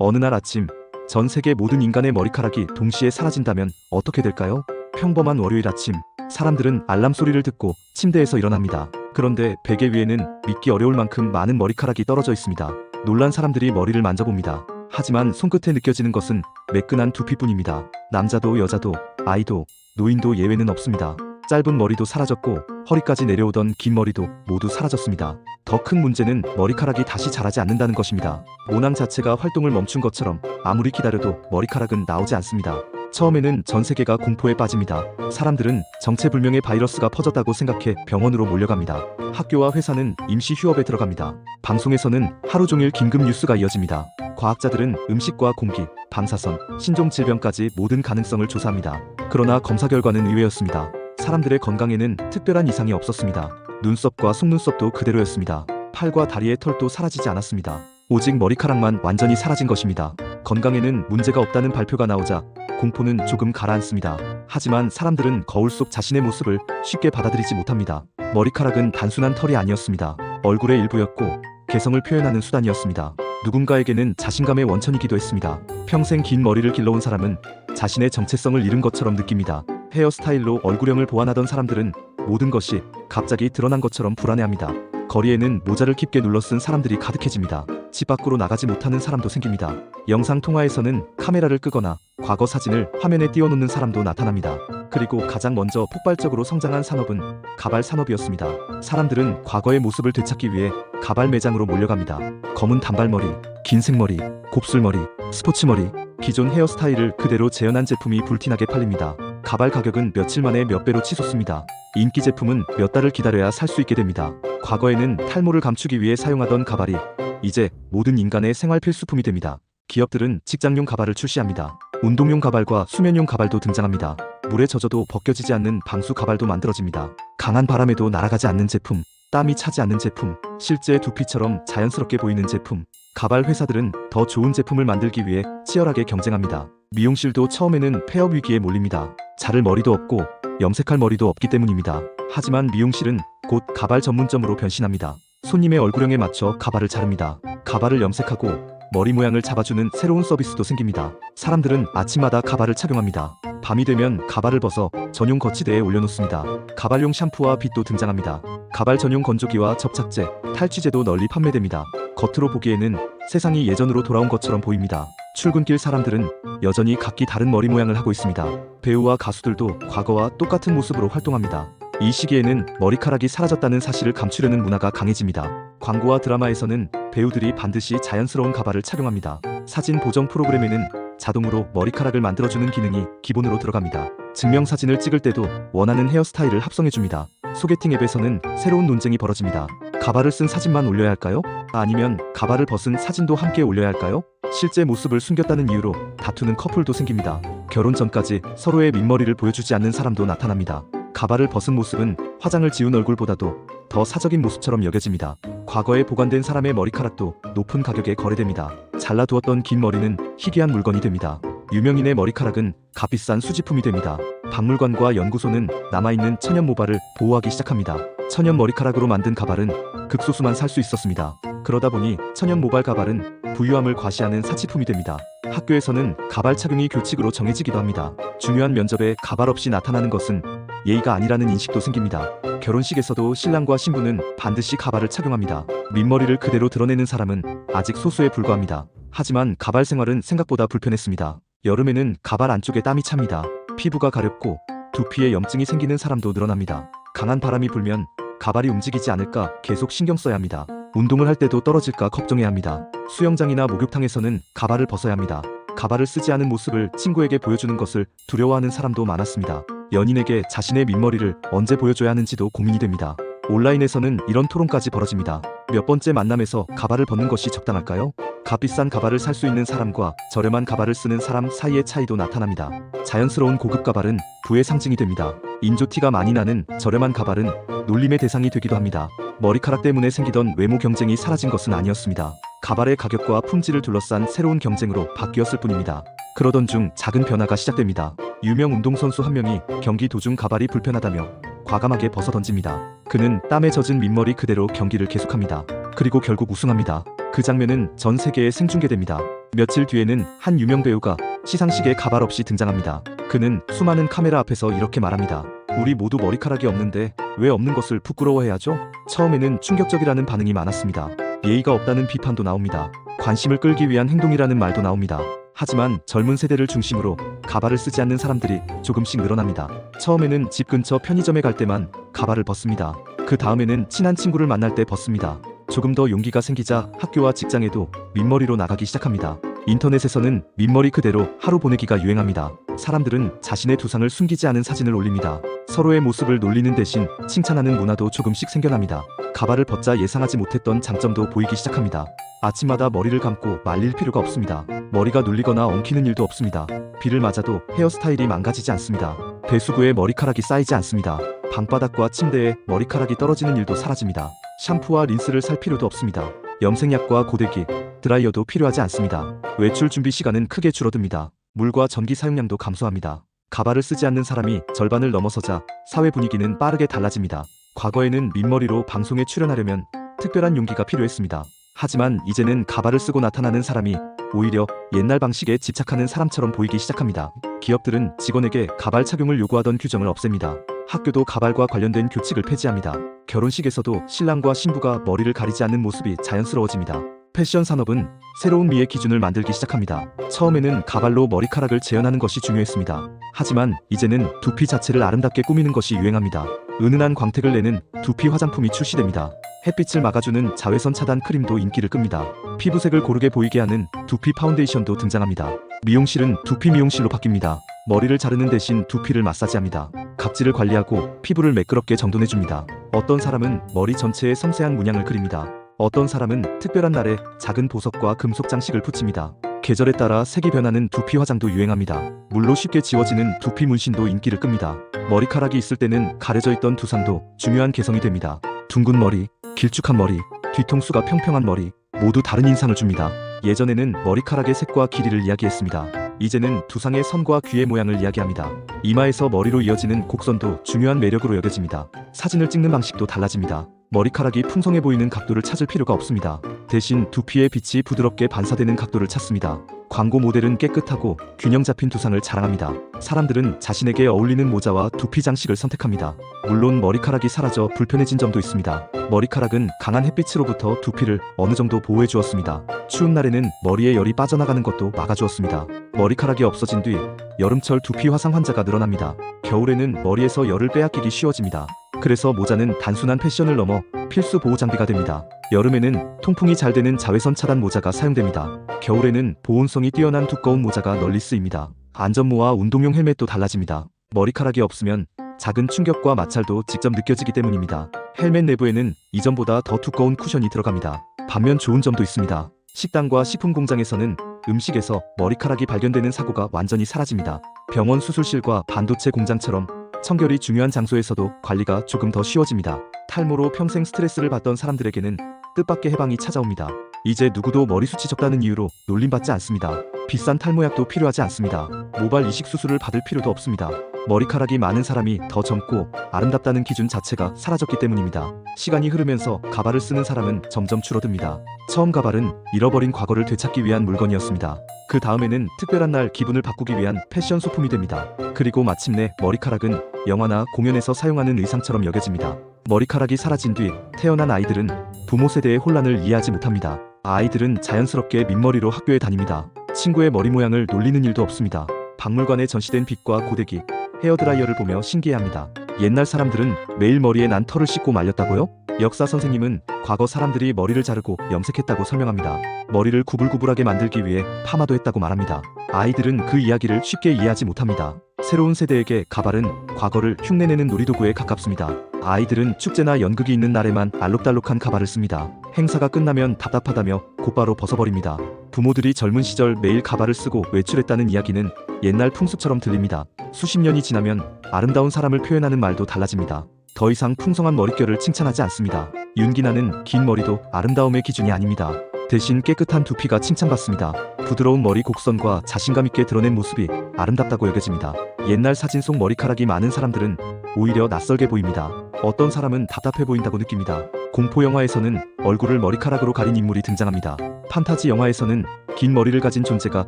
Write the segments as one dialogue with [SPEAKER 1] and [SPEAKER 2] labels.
[SPEAKER 1] 어느 날 아침, 전 세계 모든 인간의 머리카락이 동시에 사라진다면 어떻게 될까요? 평범한 월요일 아침, 사람들은 알람 소리를 듣고 침대에서 일어납니다. 그런데 베개 위에는 믿기 어려울 만큼 많은 머리카락이 떨어져 있습니다. 놀란 사람들이 머리를 만져봅니다. 하지만 손끝에 느껴지는 것은 매끈한 두피뿐입니다. 남자도 여자도 아이도 노인도 예외는 없습니다. 짧은 머리도 사라졌고 허리까지 내려오던 긴 머리도 모두 사라졌습니다. 더 큰 문제는 머리카락이 다시 자라지 않는다는 것입니다. 모낭 자체가 활동을 멈춘 것처럼 아무리 기다려도 머리카락은 나오지 않습니다. 처음에는 전 세계가 공포에 빠집니다. 사람들은 정체불명의 바이러스가 퍼졌다고 생각해 병원으로 몰려갑니다. 학교와 회사는 임시 휴업에 들어갑니다. 방송에서는 하루 종일 긴급 뉴스가 이어집니다. 과학자들은 음식과 공기, 방사선, 신종 질병까지 모든 가능성을 조사합니다. 그러나 검사 결과는 의외였습니다. 사람들의 건강에는 특별한 이상이 없었습니다. 눈썹과 속눈썹도 그대로였습니다. 팔과 다리의 털도 사라지지 않았습니다. 오직 머리카락만 완전히 사라진 것입니다. 건강에는 문제가 없다는 발표가 나오자 공포는 조금 가라앉습니다. 하지만 사람들은 거울 속 자신의 모습을 쉽게 받아들이지 못합니다. 머리카락은 단순한 털이 아니었습니다. 얼굴의 일부였고 개성을 표현하는 수단이었습니다. 누군가에게는 자신감의 원천이기도 했습니다. 평생 긴 머리를 길러온 사람은 자신의 정체성을 잃은 것처럼 느낍니다. 헤어스타일로 얼굴형을 보완하던 사람들은 모든 것이 갑자기 드러난 것처럼 불안해합니다. 거리에는 모자를 깊게 눌러쓴 사람들이 가득해집니다. 집 밖으로 나가지 못하는 사람도 생깁니다. 영상 통화에서는 카메라를 끄거나 과거 사진을 화면에 띄워놓는 사람도 나타납니다. 그리고 가장 먼저 폭발적으로 성장한 산업은 가발 산업이었습니다. 사람들은 과거의 모습을 되찾기 위해 가발 매장으로 몰려갑니다. 검은 단발머리, 긴 생머리, 곱슬머리, 스포츠머리, 기존 헤어스타일을 그대로 재현한 제품이 불티나게 팔립니다. 가발 가격은 며칠 만에 몇 배로 치솟습니다. 인기 제품은 몇 달을 기다려야 살 수 있게 됩니다. 과거에는 탈모를 감추기 위해 사용하던 가발이 이제 모든 인간의 생활 필수품이 됩니다. 기업들은 직장용 가발을 출시합니다. 운동용 가발과 수면용 가발도 등장합니다. 물에 젖어도 벗겨지지 않는 방수 가발도 만들어집니다. 강한 바람에도 날아가지 않는 제품, 땀이 차지 않는 제품, 실제 두피처럼 자연스럽게 보이는 제품. 가발 회사들은 더 좋은 제품을 만들기 위해 치열하게 경쟁합니다. 미용실도 처음에는 폐업 위기에 몰립니다. 자를 머리도 없고 염색할 머리도 없기 때문입니다. 하지만 미용실은 곧 가발 전문점으로 변신합니다. 손님의 얼굴형에 맞춰 가발을 자릅니다. 가발을 염색하고 머리 모양을 잡아주는 새로운 서비스도 생깁니다. 사람들은 아침마다 가발을 착용합니다. 밤이 되면 가발을 벗어 전용 거치대에 올려놓습니다. 가발용 샴푸와 빗도 등장합니다. 가발 전용 건조기와 접착제, 탈취제도 널리 판매됩니다. 겉으로 보기에는 세상이 예전으로 돌아온 것처럼 보입니다. 출근길 사람들은 여전히 각기 다른 머리 모양을 하고 있습니다. 배우와 가수들도 과거와 똑같은 모습으로 활동합니다. 이 시기에는 머리카락이 사라졌다는 사실을 감추려는 문화가 강해집니다. 광고와 드라마에서는 배우들이 반드시 자연스러운 가발을 착용합니다. 사진 보정 프로그램에는 자동으로 머리카락을 만들어주는 기능이 기본으로 들어갑니다. 증명사진을 찍을 때도 원하는 헤어스타일을 합성해줍니다. 소개팅 앱에서는 새로운 논쟁이 벌어집니다. 가발을 쓴 사진만 올려야 할까요? 아니면 가발을 벗은 사진도 함께 올려야 할까요? 실제 모습을 숨겼다는 이유로 다투는 커플도 생깁니다. 결혼 전까지 서로의 민머리를 보여주지 않는 사람도 나타납니다. 가발을 벗은 모습은 화장을 지운 얼굴보다도 더 사적인 모습처럼 여겨집니다. 과거에 보관된 사람의 머리카락도 높은 가격에 거래됩니다. 잘라두었던 긴 머리는 희귀한 물건이 됩니다. 유명인의 머리카락은 값비싼 수집품이 됩니다. 박물관과 연구소는 남아있는 천연 모발을 보호하기 시작합니다. 천연 머리카락으로 만든 가발은 극소수만 살 수 있었습니다. 그러다 보니 천연 모발 가발은 부유함을 과시하는 사치품이 됩니다. 학교에서는 가발 착용이 교칙으로 정해지기도 합니다. 중요한 면접에 가발 없이 나타나는 것은 예의가 아니라는 인식도 생깁니다. 결혼식에서도 신랑과 신부는 반드시 가발을 착용합니다. 민머리를 그대로 드러내는 사람은 아직 소수에 불과합니다. 하지만 가발 생활은 생각보다 불편했습니다. 여름에는 가발 안쪽에 땀이 찹니다. 피부가 가렵고 두피에 염증이 생기는 사람도 늘어납니다. 강한 바람이 불면 가발이 움직이지 않을까 계속 신경 써야 합니다. 운동을 할 때도 떨어질까 걱정해야 합니다. 수영장이나 목욕탕에서는 가발을 벗어야 합니다. 가발을 쓰지 않은 모습을 친구에게 보여주는 것을 두려워하는 사람도 많았습니다. 연인에게 자신의 민머리를 언제 보여줘야 하는지도 고민이 됩니다. 온라인에서는 이런 토론까지 벌어집니다. 몇 번째 만남에서 가발을 벗는 것이 적당할까요? 값비싼 가발을 살 수 있는 사람과 저렴한 가발을 쓰는 사람 사이의 차이도 나타납니다. 자연스러운 고급 가발은 부의 상징이 됩니다. 인조티가 많이 나는 저렴한 가발은 놀림의 대상이 되기도 합니다. 머리카락 때문에 생기던 외모 경쟁이 사라진 것은 아니었습니다. 가발의 가격과 품질을 둘러싼 새로운 경쟁으로 바뀌었을 뿐입니다. 그러던 중 작은 변화가 시작됩니다. 유명 운동선수 한 명이 경기 도중 가발이 불편하다며 과감하게 벗어던집니다. 그는 땀에 젖은 민머리 그대로 경기를 계속합니다. 그리고 결국 우승합니다. 그 장면은 전 세계에 생중계됩니다. 며칠 뒤에는 한 유명 배우가 시상식에 가발 없이 등장합니다. 그는 수많은 카메라 앞에서 이렇게 말합니다. 우리 모두 머리카락이 없는데 왜 없는 것을 부끄러워해야죠? 처음에는 충격적이라는 반응이 많았습니다. 예의가 없다는 비판도 나옵니다. 관심을 끌기 위한 행동이라는 말도 나옵니다. 하지만 젊은 세대를 중심으로 가발을 쓰지 않는 사람들이 조금씩 늘어납니다. 처음에는 집 근처 편의점에 갈 때만 가발을 벗습니다. 그 다음에는 친한 친구를 만날 때 벗습니다. 조금 더 용기가 생기자 학교와 직장에도 민머리로 나가기 시작합니다. 인터넷에서는 민머리 그대로 하루 보내기가 유행합니다. 사람들은 자신의 두상을 숨기지 않은 사진을 올립니다. 서로의 모습을 놀리는 대신 칭찬하는 문화도 조금씩 생겨납니다. 가발을 벗자 예상하지 못했던 장점도 보이기 시작합니다. 아침마다 머리를 감고 말릴 필요가 없습니다. 머리가 눌리거나 엉키는 일도 없습니다. 비를 맞아도 헤어스타일이 망가지지 않습니다. 배수구에 머리카락이 쌓이지 않습니다. 방바닥과 침대에 머리카락이 떨어지는 일도 사라집니다. 샴푸와 린스를 살 필요도 없습니다. 염색약과 고데기, 드라이어도 필요하지 않습니다. 외출 준비 시간은 크게 줄어듭니다. 물과 전기 사용량도 감소합니다. 가발을 쓰지 않는 사람이 절반을 넘어서자 사회 분위기는 빠르게 달라집니다. 과거에는 민머리로 방송에 출연하려면 특별한 용기가 필요했습니다. 하지만 이제는 가발을 쓰고 나타나는 사람이 오히려 옛날 방식에 집착하는 사람처럼 보이기 시작합니다. 기업들은 직원에게 가발 착용을 요구하던 규정을 없앱니다. 학교도 가발과 관련된 교칙을 폐지합니다. 결혼식에서도 신랑과 신부가 머리를 가리지 않는 모습이 자연스러워집니다. 패션 산업은 새로운 미의 기준을 만들기 시작합니다. 처음에는 가발로 머리카락을 재현하는 것이 중요했습니다. 하지만 이제는 두피 자체를 아름답게 꾸미는 것이 유행합니다. 은은한 광택을 내는 두피 화장품이 출시됩니다. 햇빛을 막아주는 자외선 차단 크림도 인기를 끕니다. 피부색을 고르게 보이게 하는 두피 파운데이션도 등장합니다. 미용실은 두피 미용실로 바뀝니다. 머리를 자르는 대신 두피를 마사지합니다. 각질을 관리하고 피부를 매끄럽게 정돈해줍니다. 어떤 사람은 머리 전체에 섬세한 문양을 그립니다. 어떤 사람은 특별한 날에 작은 보석과 금속 장식을 붙입니다. 계절에 따라 색이 변하는 두피 화장도 유행합니다. 물로 쉽게 지워지는 두피 문신도 인기를 끕니다. 머리카락이 있을 때는 가려져 있던 두상도 중요한 개성이 됩니다. 둥근 머리, 길쭉한 머리, 뒤통수가 평평한 머리, 모두 다른 인상을 줍니다. 예전에는 머리카락의 색과 길이를 이야기했습니다. 이제는 두상의 선과 귀의 모양을 이야기합니다. 이마에서 머리로 이어지는 곡선도 중요한 매력으로 여겨집니다. 사진을 찍는 방식도 달라집니다. 머리카락이 풍성해 보이는 각도를 찾을 필요가 없습니다. 대신 두피의 빛이 부드럽게 반사되는 각도를 찾습니다. 광고 모델은 깨끗하고 균형 잡힌 두상을 자랑합니다. 사람들은 자신에게 어울리는 모자와 두피 장식을 선택합니다. 물론 머리카락이 사라져 불편해진 점도 있습니다. 머리카락은 강한 햇빛으로부터 두피를 어느 정도 보호해 주었습니다. 추운 날에는 머리에 열이 빠져나가는 것도 막아주었습니다. 머리카락이 없어진 뒤 여름철 두피 화상 환자가 늘어납니다. 겨울에는 머리에서 열을 빼앗기기 쉬워집니다. 그래서 모자는 단순한 패션을 넘어 필수 보호 장비가 됩니다. 여름에는 통풍이 잘 되는 자외선 차단 모자가 사용됩니다. 겨울에는 보온성이 뛰어난 두꺼운 모자가 널리 쓰입니다. 안전모와 운동용 헬멧도 달라집니다. 머리카락이 없으면 작은 충격과 마찰도 직접 느껴지기 때문입니다. 헬멧 내부에는 이전보다 더 두꺼운 쿠션이 들어갑니다. 반면 좋은 점도 있습니다. 식당과 식품 공장에서는 음식에서 머리카락이 발견되는 사고가 완전히 사라집니다. 병원 수술실과 반도체 공장처럼 청결이 중요한 장소에서도 관리가 조금 더 쉬워집니다. 탈모로 평생 스트레스를 받던 사람들에게는 뜻밖의 해방이 찾아옵니다. 이제 누구도 머리숱이 적다는 이유로 놀림받지 않습니다. 비싼 탈모약도 필요하지 않습니다. 모발 이식 수술을 받을 필요도 없습니다. 머리카락이 많은 사람이 더 젊고 아름답다는 기준 자체가 사라졌기 때문입니다. 시간이 흐르면서 가발을 쓰는 사람은 점점 줄어듭니다. 처음 가발은 잃어버린 과거를 되찾기 위한 물건이었습니다. 그 다음에는 특별한 날 기분을 바꾸기 위한 패션 소품이 됩니다. 그리고 마침내 머리카락은 영화나 공연에서 사용하는 의상처럼 여겨집니다. 머리카락이 사라진 뒤 태어난 아이들은 부모 세대의 혼란을 이해하지 못합니다. 아이들은 자연스럽게 민머리로 학교에 다닙니다. 친구의 머리 모양을 놀리는 일도 없습니다. 박물관에 전시된 빗과 고데기, 헤어드라이어를 보며 신기해합니다. 옛날 사람들은 매일 머리에 난 털을 씻고 말렸다고요? 역사 선생님은 과거 사람들이 머리를 자르고 염색했다고 설명합니다. 머리를 구불구불하게 만들기 위해 파마도 했다고 말합니다. 아이들은 그 이야기를 쉽게 이해하지 못합니다. 새로운 세대에게 가발은 과거를 흉내내는 놀이도구에 가깝습니다. 아이들은 축제나 연극이 있는 날에만 알록달록한 가발을 씁니다. 행사가 끝나면 답답하다며 곧바로 벗어버립니다. 부모들이 젊은 시절 매일 가발을 쓰고 외출했다는 이야기는 옛날 풍습처럼 들립니다. 수십 년이 지나면 아름다운 사람을 표현하는 말도 달라집니다. 더 이상 풍성한 머릿결을 칭찬하지 않습니다. 윤기나는 긴 머리도 아름다움의 기준이 아닙니다. 대신 깨끗한 두피가 칭찬받습니다. 부드러운 머리 곡선과 자신감 있게 드러낸 모습이 아름답다고 여겨집니다. 옛날 사진 속 머리카락이 많은 사람들은 오히려 낯설게 보입니다. 어떤 사람은 답답해 보인다고 느낍니다. 공포 영화에서는 얼굴을 머리카락으로 가린 인물이 등장합니다. 판타지 영화에서는 긴 머리를 가진 존재가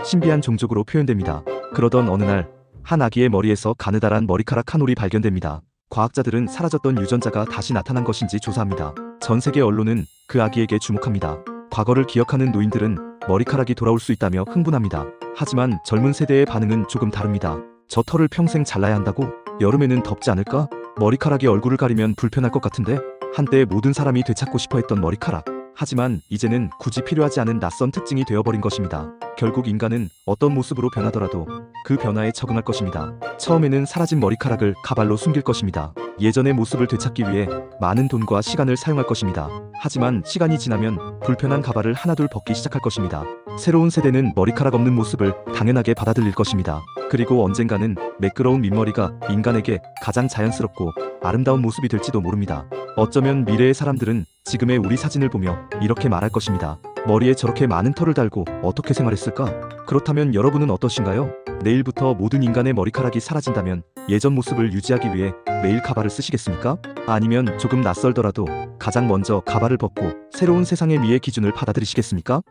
[SPEAKER 1] 신비한 종족으로 표현됩니다. 그러던 어느 날 한 아기의 머리에서 가느다란 머리카락 한 올이 발견됩니다. 과학자들은 사라졌던 유전자가 다시 나타난 것인지 조사합니다. 전 세계 언론은 그 아기에게 주목합니다. 과거를 기억하는 노인들은 머리카락이 돌아올 수 있다며 흥분합니다. 하지만 젊은 세대의 반응은 조금 다릅니다. 저 털을 평생 잘라야 한다고? 여름에는 덥지 않을까? 머리카락이 얼굴을 가리면 불편할 것 같은데? 한때 모든 사람이 되찾고 싶어 했던 머리카락. 하지만 이제는 굳이 필요하지 않은 낯선 특징이 되어버린 것입니다. 결국 인간은 어떤 모습으로 변하더라도 그 변화에 적응할 것입니다. 처음에는 사라진 머리카락을 가발로 숨길 것입니다. 예전의 모습을 되찾기 위해 많은 돈과 시간을 사용할 것입니다. 하지만 시간이 지나면 불편한 가발을 하나둘 벗기 시작할 것입니다. 새로운 세대는 머리카락 없는 모습을 당연하게 받아들일 것입니다. 그리고 언젠가는 매끄러운 민머리가 인간에게 가장 자연스럽고 아름다운 모습이 될지도 모릅니다. 어쩌면 미래의 사람들은 지금의 우리 사진을 보며 이렇게 말할 것입니다. 머리에 저렇게 많은 털을 달고 어떻게 생활했을까? 그렇다면 여러분은 어떠신가요? 내일부터 모든 인간의 머리카락이 사라진다면 예전 모습을 유지하기 위해 매일 가발을 쓰시겠습니까? 아니면 조금 낯설더라도 가장 먼저 가발을 벗고 새로운 세상의 미의 기준을 받아들이시겠습니까?